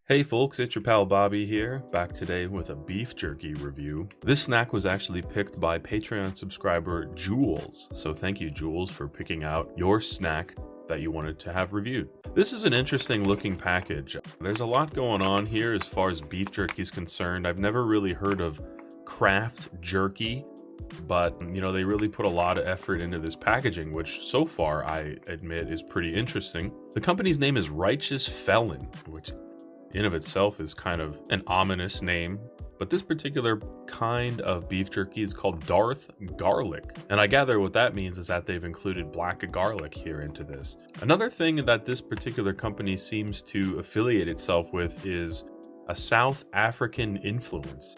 Hey folks, it's your pal Bobby here, back today with a beef jerky review. This snack was actually picked by Patreon subscriber Jules, so thank you Jules for picking out your snack that you wanted to have reviewed. This is an interesting looking package. There's a lot going on here as far as beef jerky is concerned. I've never really heard of craft jerky, but they really put a lot of effort into this packaging, which so far I admit is pretty interesting. The company's name is Righteous Felon, which in of itself is kind of an ominous name, but this particular kind of beef jerky is called Darth Garlic, and I gather what that means is that they've included black garlic here into this. Another thing that this particular company seems to affiliate itself with is a South African influence.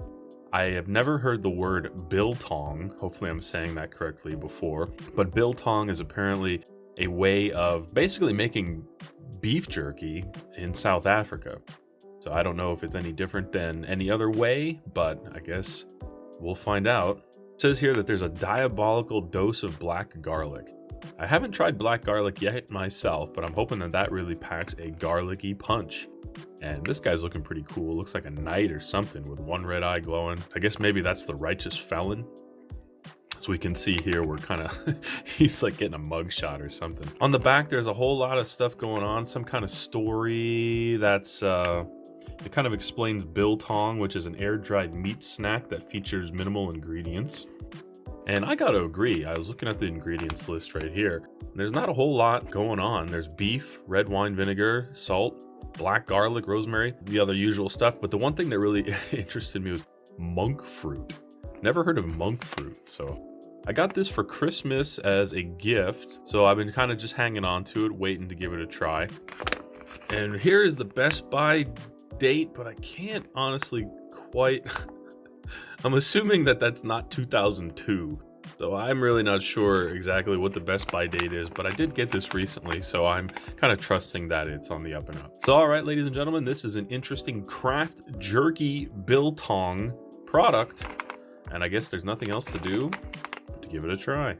I have never heard the word biltong, hopefully I'm saying that correctly, before, but biltong is apparently a way of basically making beef jerky in South Africa. So I don't know if it's any different than any other way, but I guess we'll find out. It says here that there's a diabolical dose of black garlic. I haven't tried black garlic yet myself, but I'm hoping that that really packs a garlicky punch. And this guy's looking pretty cool. Looks like a knight or something with one red eye glowing. I guess maybe that's the Righteous Felon. As we can see here, we're kind of, he's like getting a mugshot or something. On the back, there's a whole lot of stuff going on. Some kind of story that's, it kind of explains biltong, which is an air-dried meat snack that features minimal ingredients. And I gotta agree, I was looking at the ingredients list right here. There's not a whole lot going on. There's beef, red wine vinegar, salt, black garlic, rosemary, the other usual stuff. But the one thing that really interested me was monk fruit. Never heard of monk fruit, so I got this for Christmas as a gift, so I've been kind of just hanging on to it, waiting to give it a try. And here is the Best By date, but I can't honestly quite... I'm assuming that that's not 2002, so I'm really not sure exactly what the Best By date is, but I did get this recently, so I'm kind of trusting that it's on the up and up. So alright, ladies and gentlemen, this is an interesting craft jerky biltong product, and I guess there's nothing else to do but to give it a try.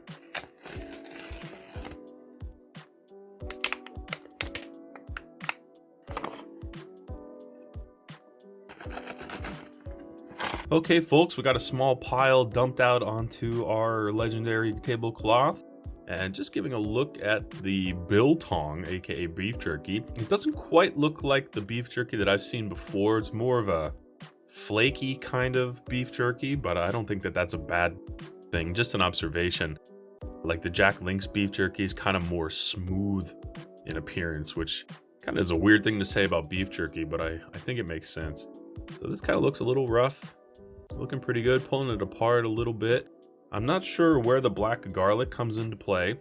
Okay, folks, we got a small pile dumped out onto our legendary tablecloth. And just giving a look at the biltong, aka beef jerky. It doesn't quite look like the beef jerky that I've seen before. It's more of a flaky kind of beef jerky, but I don't think that that's a bad thing. Just an observation. Like the Jack Link's beef jerky is kind of more smooth in appearance, which kind of is a weird thing to say about beef jerky, but I think it makes sense. So this kind of looks a little rough. Looking pretty good, pulling it apart a little bit. I'm not sure where the black garlic comes into play.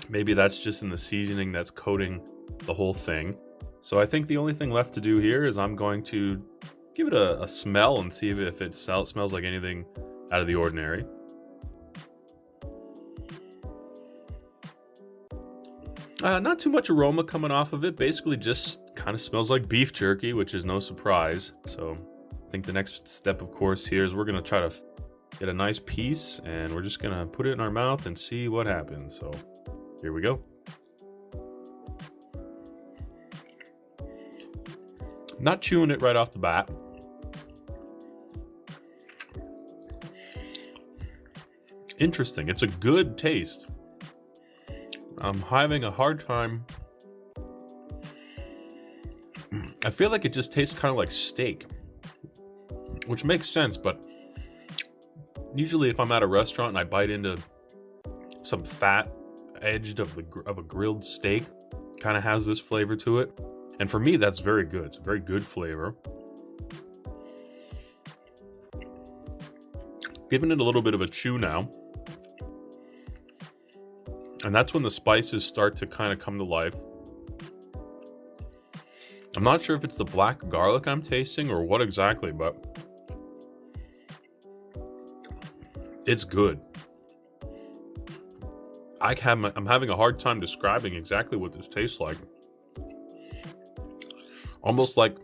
Maybe that's just in the seasoning that's coating the whole thing. So I think the only thing left to do here is I'm going to give it a smell and see if it smells like anything out of the ordinary. Not too much aroma coming off of it. Basically just kind of smells like beef jerky, which is no surprise. So I think the next step, of course, here is we're going to try to get a nice piece, and we're just going to put it in our mouth and see what happens. So here we go. Not chewing it right off the bat. Interesting. It's a good taste. I'm having a hard time. I feel like it just tastes kind of like steak, which makes sense, but usually if I'm at a restaurant and I bite into some fat edged of a grilled steak, kind of has this flavor to it. And for me, that's very good. It's a very good flavor. Giving it a little bit of a chew now. And that's when the spices start to kind of come to life. I'm not sure if it's the black garlic I'm tasting or what exactly, but it's good. I'm having a hard time describing exactly what this tastes like. Almost like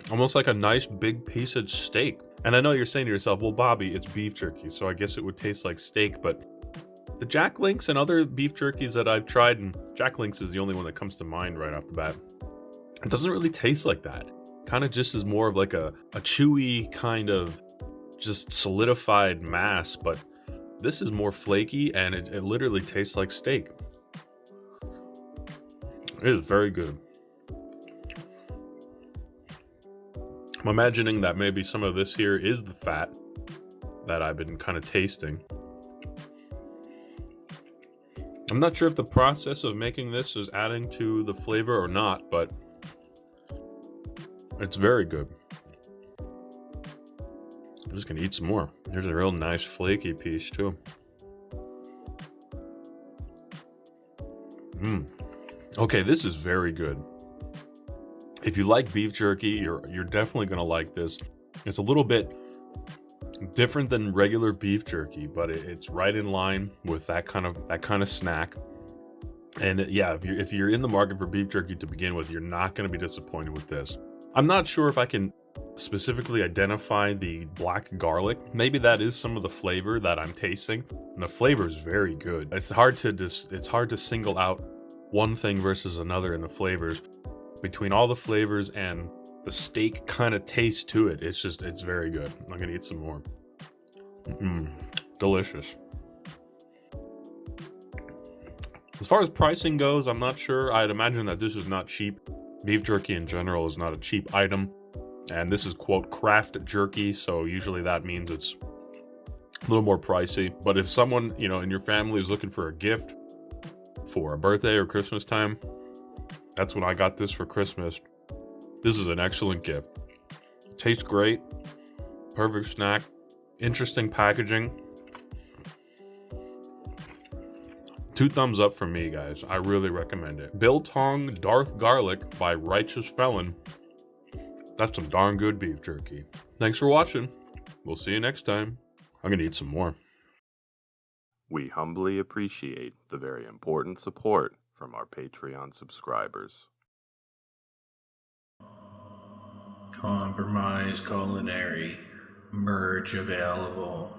a nice big piece of steak. And I know you're saying to yourself, well, Bobby, it's beef jerky, so I guess it would taste like steak, but the Jack Links and other beef jerkies that I've tried, and Jack Links is the only one that comes to mind right off the bat, It doesn't really taste like that. Kind of just is more of like a chewy kind of just solidified mass, but this is more flaky and it literally tastes like steak. It is very good. I'm imagining that maybe some of this here is the fat that I've been kind of tasting. I'm not sure if the process of making this is adding to the flavor or not, but it's very good. I'm just gonna eat some more. Here's a real nice flaky piece too. Okay, this is very good. If you like beef jerky, you're definitely gonna like this. It's a little bit different than regular beef jerky, but it's right in line with that kind of snack. And yeah, if you're in the market for beef jerky to begin with, you're not going to be disappointed with this. I'm not sure if I can specifically identify the black garlic. Maybe that is some of the flavor that I'm tasting, and the flavor is very good. It's hard to single out one thing versus another in the flavors. Between all the flavors and the steak kind of taste to it, it's very good. I'm gonna eat some more. Delicious. As far as pricing goes, I'm not sure. I'd imagine that this is not cheap. Beef jerky in general is not a cheap item. And this is, quote, craft jerky, so usually that means it's a little more pricey. But if someone, in your family is looking for a gift for a birthday or Christmas time, that's when I got this for Christmas. This is an excellent gift. It tastes great. Perfect snack. Interesting packaging. 2 thumbs up from me, guys. I really recommend it. Biltong Darth Garlic by Righteous Felon. That's some darn good beef jerky. Thanks for watching. We'll see you next time. I'm gonna eat some more. We humbly appreciate the very important support from our Patreon subscribers. Compromise Culinary. Merch available.